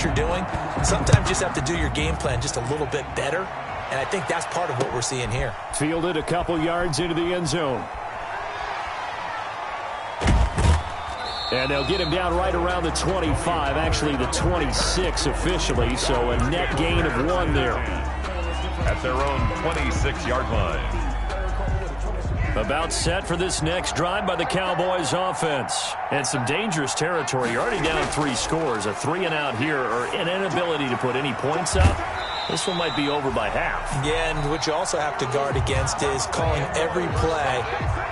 what you're doing. Sometimes you just have to do your game plan just a little bit better, and I think that's part of what we're seeing here. Fielded a couple yards into the end zone. And they'll get him down right around the 25, actually the 26 officially, so a net gain of 1 there. At their own 26-yard line. About set for this next drive by the Cowboys offense. And some dangerous territory. You're already down 3 scores. A 3-and-out here, or an inability to put any points up. This one might be over by half. Yeah, and what you also have to guard against is calling every play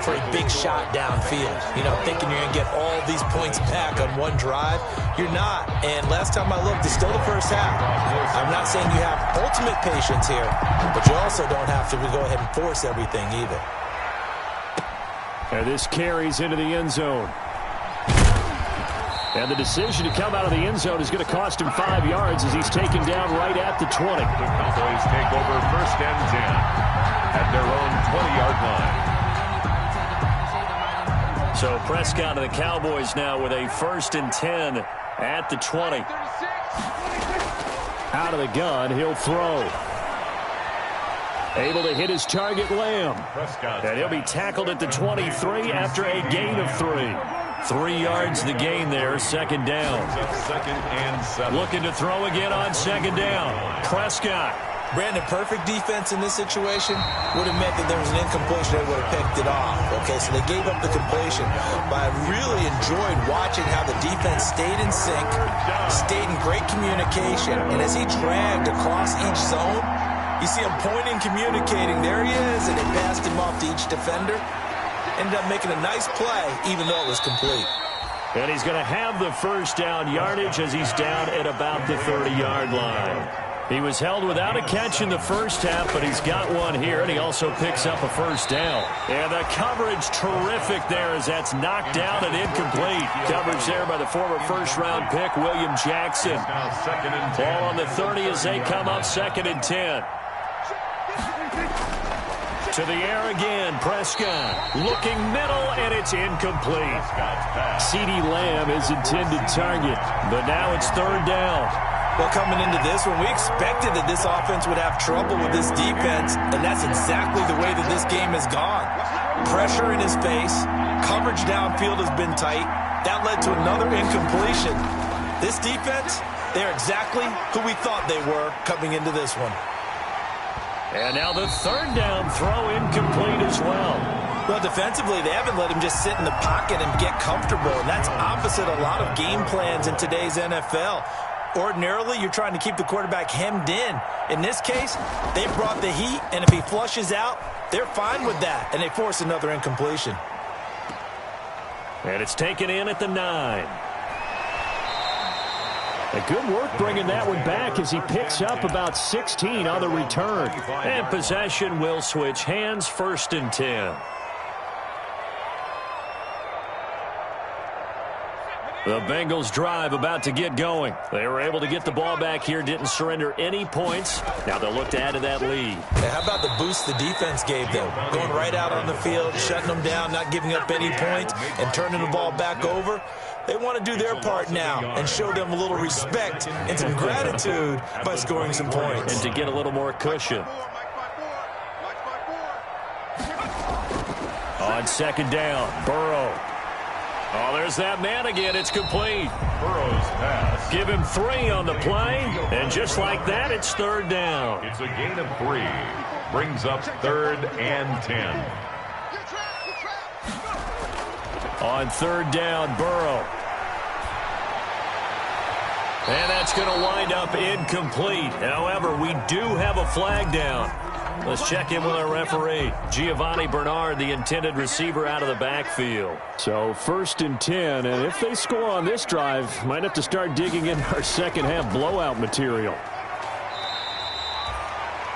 for a big shot downfield. You know, thinking you're going to get all these points back on one drive. You're not. And last time I looked, it's still the first half. I'm not saying you have ultimate patience here, but you also don't have to go ahead and force everything either. And this carries into the end zone. And the decision to come out of the end zone is going to cost him 5 yards as he's taken down right at the 20. The Cowboys take over 1st and 10 at their own 20-yard line. So Prescott and the Cowboys now with a 1st and 10 at the 20. Out of the gun, he'll throw. Able to hit his target, Lamb. And he'll be tackled at the 23 after a gain of 3. 3 yards the gain there, 2nd down. 2nd and 7. Looking to throw again on 2nd down. Prescott. Brandon, perfect defense in this situation would have meant that there was an incompletion. They would have picked it off. Okay, so they gave up the completion. But I really enjoyed watching how the defense stayed in sync, stayed in great communication. And as he dragged across each zone, you see him pointing, communicating. There he is, and they passed him off to each defender. Ended up making a nice play, even though it was complete. And he's going to have the 1st down yardage as he's down at about the 30-yard line. He was held without a catch in the first half, but he's got one here, and he also picks up a 1st down. And the coverage terrific there as that's knocked down and incomplete. Coverage there by the former 1st-round pick, William Jackson. Ball on the 30 as they come up 2nd and 10. To the air again, Prescott. Looking middle, and it's incomplete. CeeDee Lamb is intended target, but now it's 3rd down. Well, coming into this one, we expected that this offense would have trouble with this defense, and that's exactly the way that this game has gone. Pressure in his face, coverage downfield has been tight. That led to another incompletion. This defense, they're exactly who we thought they were coming into this one. And now the 3rd down throw incomplete as well. Well, defensively, they haven't let him just sit in the pocket and get comfortable, and that's opposite a lot of game plans in today's NFL. Ordinarily, you're trying to keep the quarterback hemmed in. In this case, they brought the heat, and if he flushes out, they're fine with that, and they force another incompletion. And it's taken in at the 9. A good work bringing that one back as he picks up about 16 on the return. And possession will switch hands, 1st and 10. The Bengals drive about to get going. They were able to get the ball back here, didn't surrender any points. Now they'll look to add to that lead. Yeah, how about the boost the defense gave them? Going right out on the field, shutting them down, not giving up any points, and turning the ball back over. They want to do their part now and show them a little respect and some gratitude by scoring some points. And to get a little more cushion. On 2nd down, Burrow. Oh, there's that man again. It's complete. Burrow's pass. Give him 3 on the play, and just like that, it's 3rd down. It's a gain of 3. Brings up 3rd and 10. On 3rd down, Burrow. And that's going to wind up incomplete. However, we do have a flag down. Let's check in with our referee. Giovanni Bernard, the intended receiver, out of the backfield. So 1st and 10, and if they score on this drive, might have to start digging in our second half blowout material.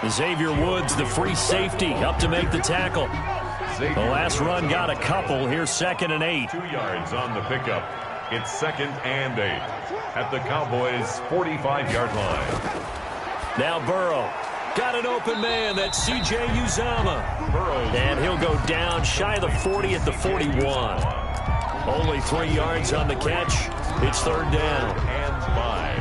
Xavier Woods, the free safety, up to make the tackle. The last run got a couple. Here's 2nd and 8. 2 yards on the pickup. It's 2nd and 8 at the Cowboys' 45-yard line. Now Burrow. Got an open man. That's C.J. Uzomah. And he'll go down shy of the 40 at the 41. Only 3 yards on the catch. It's 3rd down. And 5.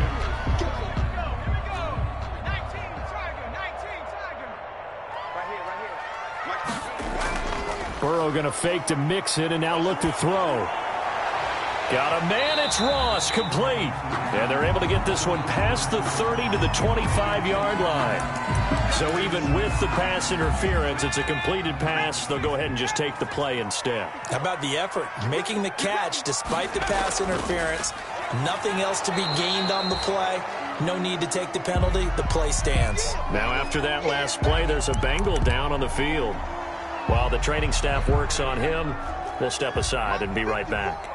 Burrow going to fake to mix it and now look to throw. Got a man, it's Ross, complete. And they're able to get this one past the 30 to the 25-yard line. So even with the pass interference, it's a completed pass. They'll go ahead and just take the play instead. How about the effort? Making the catch despite the pass interference. Nothing else to be gained on the play. No need to take the penalty. The play stands. Now after that last play, there's a Bengal down on the field. While the training staff works on him, we'll step aside and be right back.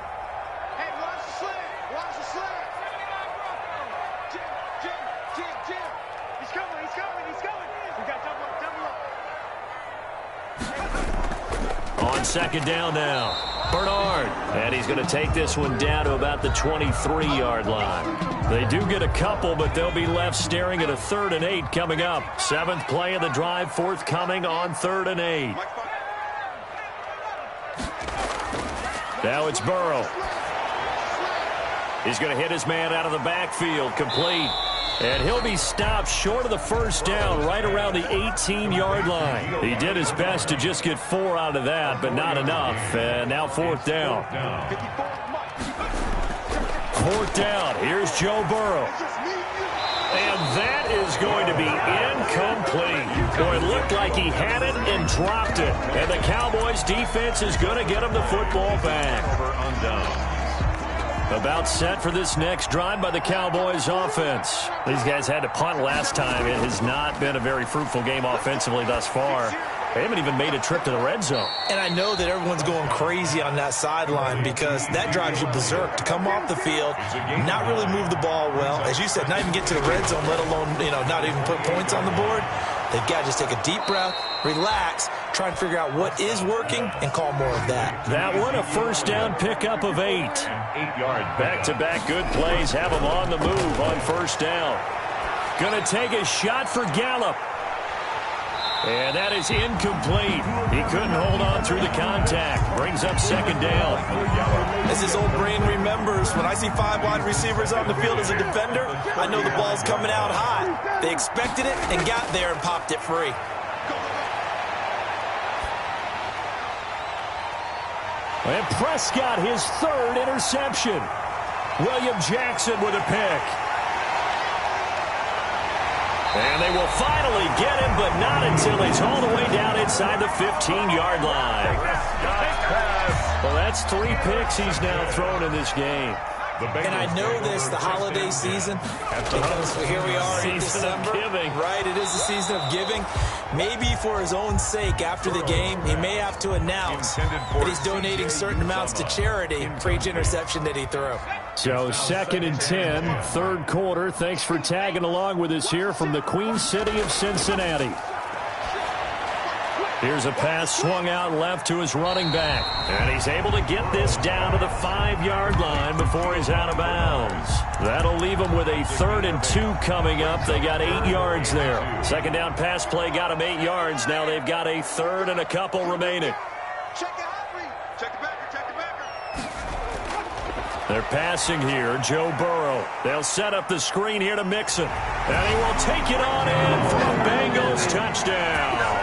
On second down now, Bernard. And he's going to take this one down to about the 23-yard line. They do get a couple, but they'll be left staring at a 3rd and 8 coming up. 7th play of the drive forthcoming on 3rd and 8. Now it's Burrow. He's going to hit his man out of the backfield, complete. And he'll be stopped short of the first down right around the 18-yard line. He did his best to just get 4 out of that, but not enough. And now 4th down. 4th down. Here's Joe Burrow. And that is going to be incomplete. Boy, it looked like he had it and dropped it. And the Cowboys defense is going to get him the football back. About set for this next drive by the Cowboys offense. These guys had to punt last time. It has not been a very fruitful game offensively thus far. They haven't even made a trip to the red zone. And I know that everyone's going crazy on that sideline because that drives you berserk to come off the field, not really move the ball well. As you said, not even get to the red zone, let alone, not even put points on the board. They've got to just take a deep breath, relax, try and figure out what is working, and call more of that. That one, a first down pickup of 8. 8-yard back-to-back good plays have them on the move on first down. Going to take a shot for Gallup. And that is incomplete. He couldn't hold on through the contact. Brings up second down. As his old brain remembers, when I see 5 wide receivers on the field as a defender, I know the ball's coming out hot. They expected it and got there and popped it free. And Prescott, his 3rd interception. William Jackson with a pick. And they will finally get him, but not until he's all the way down inside the 15-yard line. Well, that's 3 picks he's now thrown in this game. And I know this, the holiday season, because here we are in December. Right, it is the season of giving. Maybe for his own sake after the game, he may have to announce that he's donating certain amounts to charity for each interception that he threw. So 2nd and 10, 3rd quarter. Thanks for tagging along with us here from the Queen City of Cincinnati. Here's a pass swung out left to his running back. And he's able to get this down to the 5-yard line before he's out of bounds. That'll leave him with a 3rd and 2 coming up. They got 8 yards there. Second down pass play got him 8 yards. Now they've got a 3rd and a couple remaining. They're passing here, Joe Burrow. They'll set up the screen here to Mixon. And he will take it on in for a Bengals touchdown.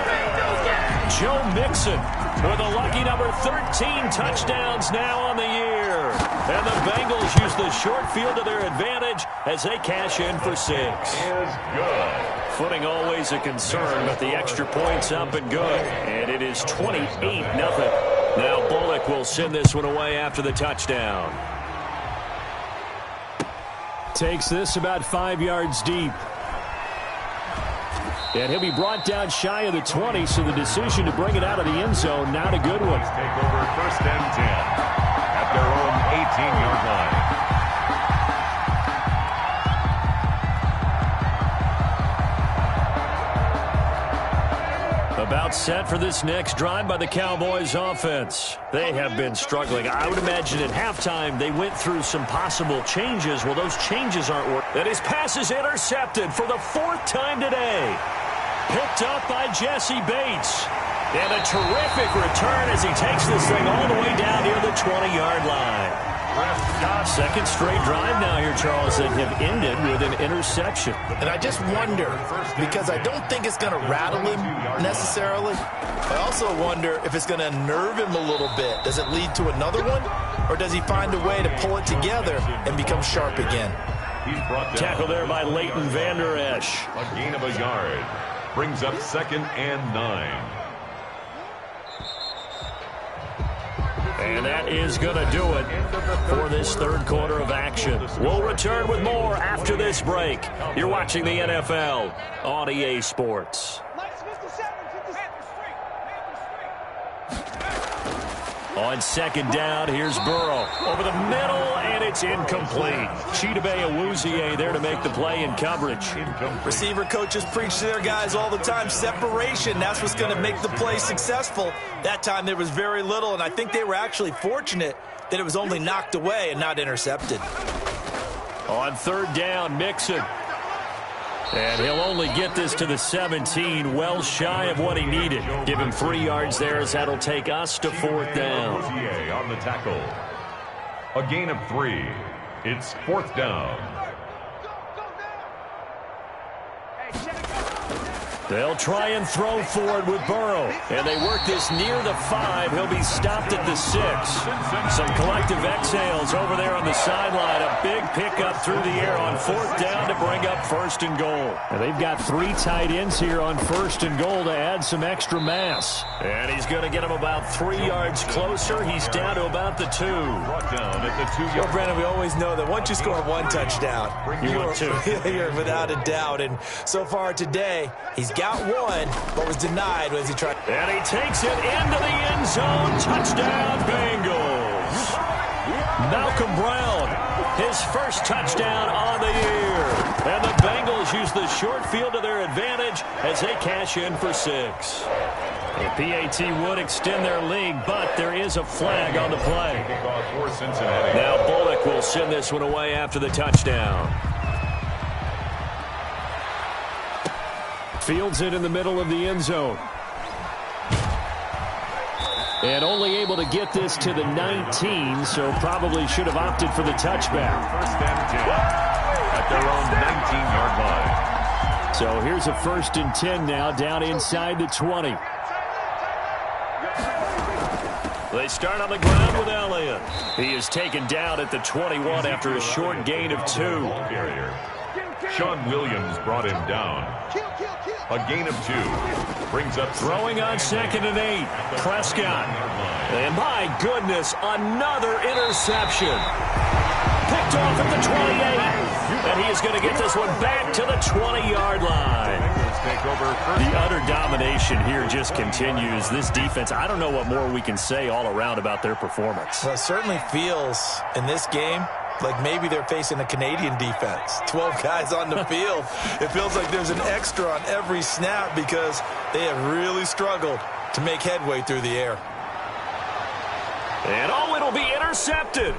Joe Mixon with a lucky number 13 touchdowns now on the year. And the Bengals use the short field to their advantage as they cash in for 6. Is good. Footing always a concern, but the extra point's up and good. And it is 28-0. Now Bullock will send this one away after the touchdown. Takes this about 5 yards deep. And he'll be brought down shy of the 20, so the decision to bring it out of the end zone, not a good one. Take over 1st and 10 at their own 18-yard line. About set for this next drive by the Cowboys offense. They have been struggling. I would imagine at halftime they went through some possible changes. Well, those changes aren't working. And his pass is intercepted for the 4th time today. Picked up by Jesse Bates. And a terrific return as he takes this thing all the way down near the 20-yard line. Second straight drive now here, Charles, that have ended with an interception. And I just wonder, because I don't think it's going to rattle him necessarily. I also wonder if it's going to unnerve him a little bit. Does it lead to another one? Or does he find a way to pull it together and become sharp again? Tackle there by Leighton Vander Esch. A gain of a yard. Brings up 2nd and 9. And that is going to do it for this third quarter of action. We'll return with more after this break. You're watching the NFL on EA Sports. On second down, here's Burrow. Over the middle, and it's incomplete. Chidobe Awuzie there to make the play in coverage. Receiver coaches preach to their guys all the time. Separation, that's what's going to make the play successful. That time there was very little, and I think they were actually fortunate that it was only knocked away and not intercepted. On third down, Mixon. And he'll only get this to the 17, well shy of what he needed. Give him 3 yards there as that'll take us to fourth down. On the tackle. A gain of 3. It's 4th down. They'll try and throw forward with Burrow. And they work this near the 5. He'll be stopped at the 6. Some collective exhales over there on the sideline. A big pickup through the air on 4th down to bring up 1st and goal. And they've got 3 tight ends here on 1st and goal to add some extra mass. And he's going to get him about 3 yards closer. He's down to about the 2. Brought down at the 2 yard. Well, Brandon, we always know that once you score 1 touchdown, you're without a doubt. And so far today, he's got 1, but was denied as he tried. And he takes it into the end zone. Touchdown, Bengals. Malcolm Brown, his first touchdown on the year. And the Bengals use the short field to their advantage as they cash in for 6. The PAT would extend their lead, but there is a flag on the play. Now Bullock will send this one away after the touchdown. Fields it in the middle of the end zone. And only able to get this to the 19, so probably should have opted for the touchback. 1st and 10 at their own 19-yard line. So here's a 1st and 10 now, down inside the 20. They start on the ground with Elliott. He is taken down at the 21 after a short gain of 2. Sean Williams brought him down. A gain of 2. Brings up throwing on 2nd and 8. Prescott. And my goodness, another interception. Picked off at the 28. And he is going to get this one back to the 20-yard line. The utter domination here just continues. This defense, I don't know what more we can say all around about their performance. Well, it certainly feels in this game like maybe they're facing a Canadian defense. 12 guys on the field. It feels like there's an extra on every snap because they have really struggled to make headway through the air. And oh, it'll be intercepted.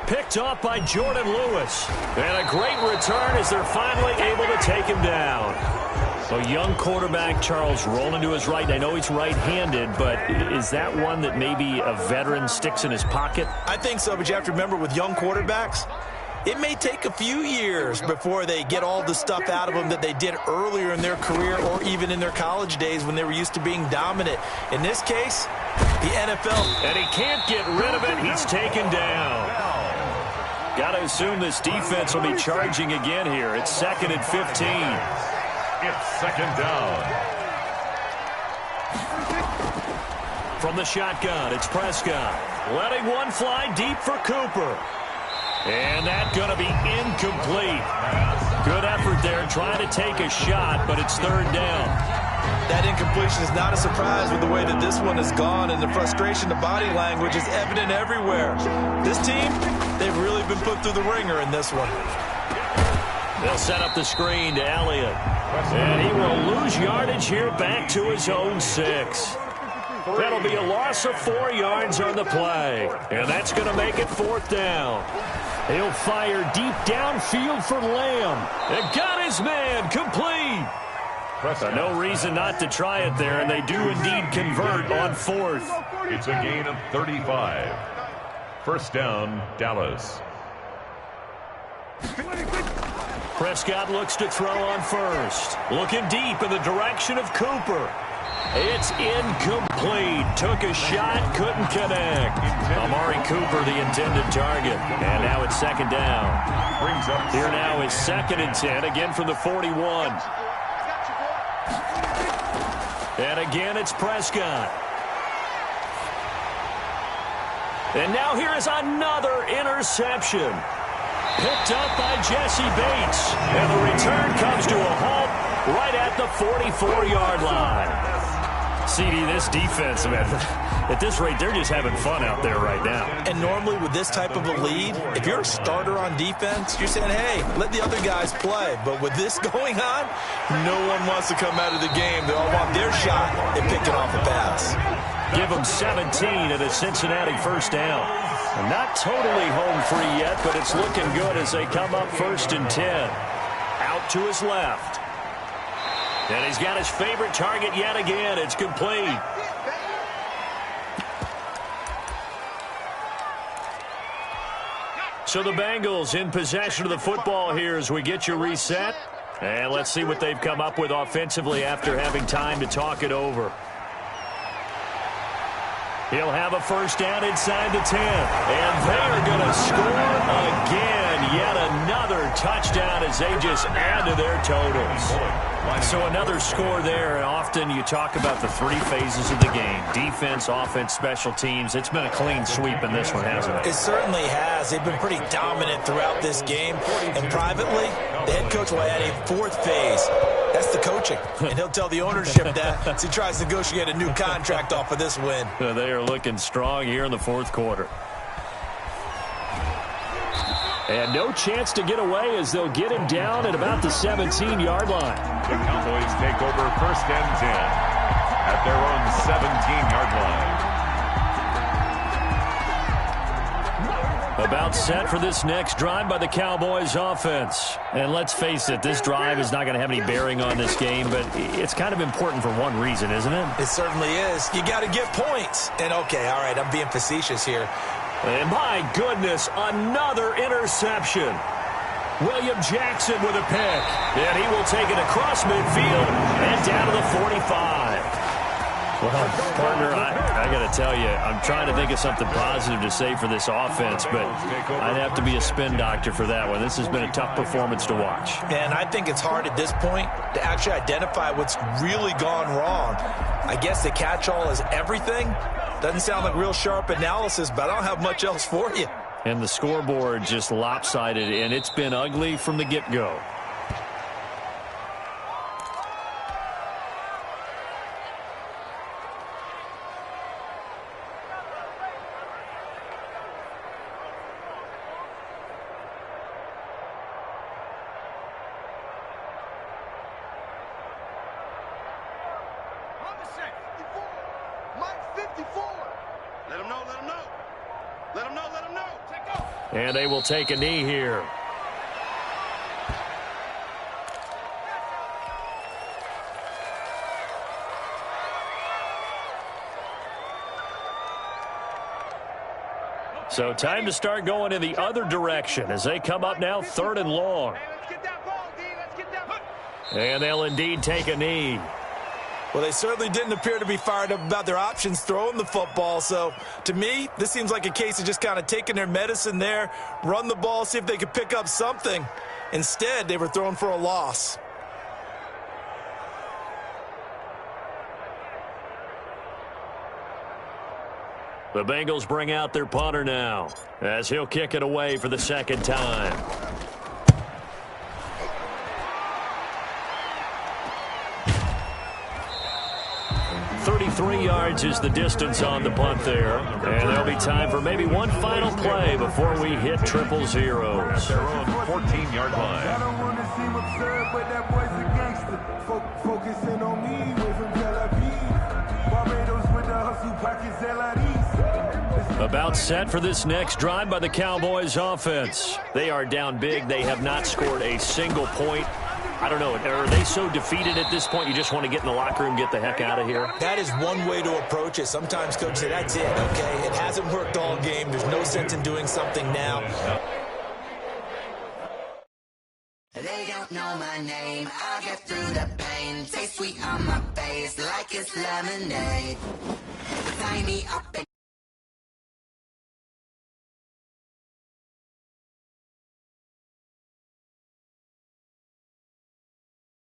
Picked off by Jordan Lewis. And a great return as they're finally able to take him down. A young quarterback, Charles, rolling to his right. I know he's right-handed, but is that one that maybe a veteran sticks in his pocket? I think so, but you have to remember with young quarterbacks, it may take a few years before they get all the stuff out of them that they did earlier in their career or even in their college days when they were used to being dominant. In this case, the NFL. And he can't get rid of it. He's taken down. Got to assume this defense will be charging again here. It's 2nd and 15. It's 2nd down. From the shotgun, it's Prescott. Letting one fly deep for Cooper. And that's going to be incomplete. Good effort there trying to take a shot, but it's 3rd down. That incompletion is not a surprise with the way that this one has gone, and the frustration, the body language is evident everywhere. This team, they've really been put through the ringer in this one. They'll set up the screen to Elliott. And he will lose yardage here back to his own 6. That'll be a loss of 4 yards on the play. And that's going to make it 4th down. He'll fire deep downfield for Lamb. And got his man complete. No reason not to try it there, and they do indeed convert on 4th. It's a gain of 35. First down, Dallas. Prescott looks to throw on first. Looking deep in the direction of Cooper. It's incomplete. Took a shot, couldn't connect. Amari Cooper, the intended target. And now it's second down. Here now is 2nd and 10, again from the 41. And again, it's Prescott. And now here is another interception. Picked up by Jesse Bates. And the return comes to a halt right at the 44-yard line. CD, this defense, man, at this rate, they're just having fun out there right now. And normally with this type of a lead, if you're a starter on defense, you're saying, hey, let the other guys play. But with this going on, no one wants to come out of the game. They all want their shot at picking off a pass. Give them 17 and a Cincinnati first down. And not totally home free yet, but it's looking good as they come up 1st and 10. Out to his left. And he's got his favorite target yet again. It's complete. So the Bengals in possession of the football here as we get you reset. And let's see what they've come up with offensively after having time to talk it over. He'll have a first down inside the 10. And they are going to score again. Yet another touchdown as they just add to their totals. So another score there. And often you talk about the 3 phases of the game. Defense, offense, special teams. It's been a clean sweep in this one, hasn't it? It certainly has. They've been pretty dominant throughout this game. And privately, the head coach will add a 4th phase. That's the coaching. And he'll tell the ownership that as he tries to negotiate a new contract off of this win. They are looking strong here in the 4th quarter. And no chance to get away as they'll get him down at about the 17-yard line. The Cowboys take over 1st and 10 at their own 17-yard line. About set for this next drive by the Cowboys offense. And let's face it, this drive is not going to have any bearing on this game, but it's kind of important for one reason, isn't it? It certainly is. You got to get points. And okay, all right, I'm being facetious here. And my goodness, another interception. William Jackson with a pick. And he will take it across midfield and down to the 45. Well, partner, I got to tell you, I'm trying to think of something positive to say for this offense, but I'd have to be a spin doctor for that one. This has been a tough performance to watch. And I think it's hard at this point to actually identify what's really gone wrong. I guess the catch-all is everything. Doesn't sound like real sharp analysis, but I don't have much else for you. And the scoreboard just lopsided, and it's been ugly from the get-go. And they will take a knee here. So time to start going in the other direction as they come up now 3rd and long. And they'll indeed take a knee. Well, they certainly didn't appear to be fired up about their options throwing the football. So, to me, this seems like a case of just kind of taking their medicine there, run the ball, see if they could pick up something. Instead, they were throwing for a loss. The Bengals bring out their punter now as he'll kick it away for the 2nd time. 33 yards is the distance on the punt there. And there'll be time for maybe one final play before we hit 000. At their own 14-yard line. I don't want to seem absurd, but that boy's a gangster. Focusing on me, way from Tel Aviv. Barbados with the hustle pockets, LRDs. About set for this next drive by the Cowboys offense. They are down big. They have not scored a single point I don't know. Are they so defeated at this point you just want to get in the locker room, get the heck out of here? That is one way to approach it. Sometimes coaches say, that's it, okay? It hasn't worked all game. There's no sense in doing something now. They don't know my name. I'll get through the pain. Taste sweet on my face like it's lemonade. Tie me up and